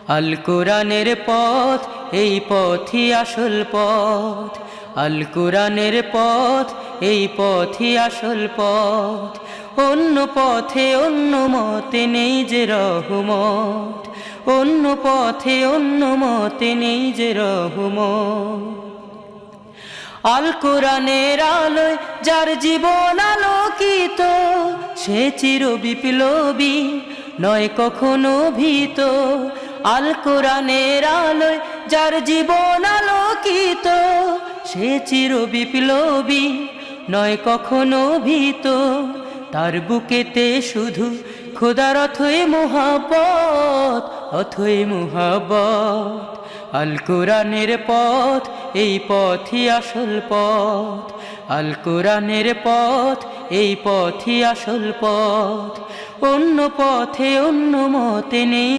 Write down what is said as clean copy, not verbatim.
আল কোরআনের পথ, এই পথই আসল পথ। আল কোরআনের পথ, এই পথই আসল পথ। অন্য পথে অন্য মতে নেই যে রহমত, অন্য পথে অন্য মতে নেই যে রহমত। আল কোরআনের আলোয় যার জীবন আলোকিত, সে চির বিপ্লবী, নয় কখনো ভীত। আল কোরআনের আলোয় যার জীবন আলোকিত, সে চির বিপ্লবী, নয় কখনো ভীত। তার বুকেতে শুধু খোদার অথই মুহাব্বত, অথই মুহাব্বত। আল কোরআনের পথ, এই পথই আসল পথ। আল কোরআনের পথ, এই পথই আসল পথ। অন্য পথে অন্য মতে নেই।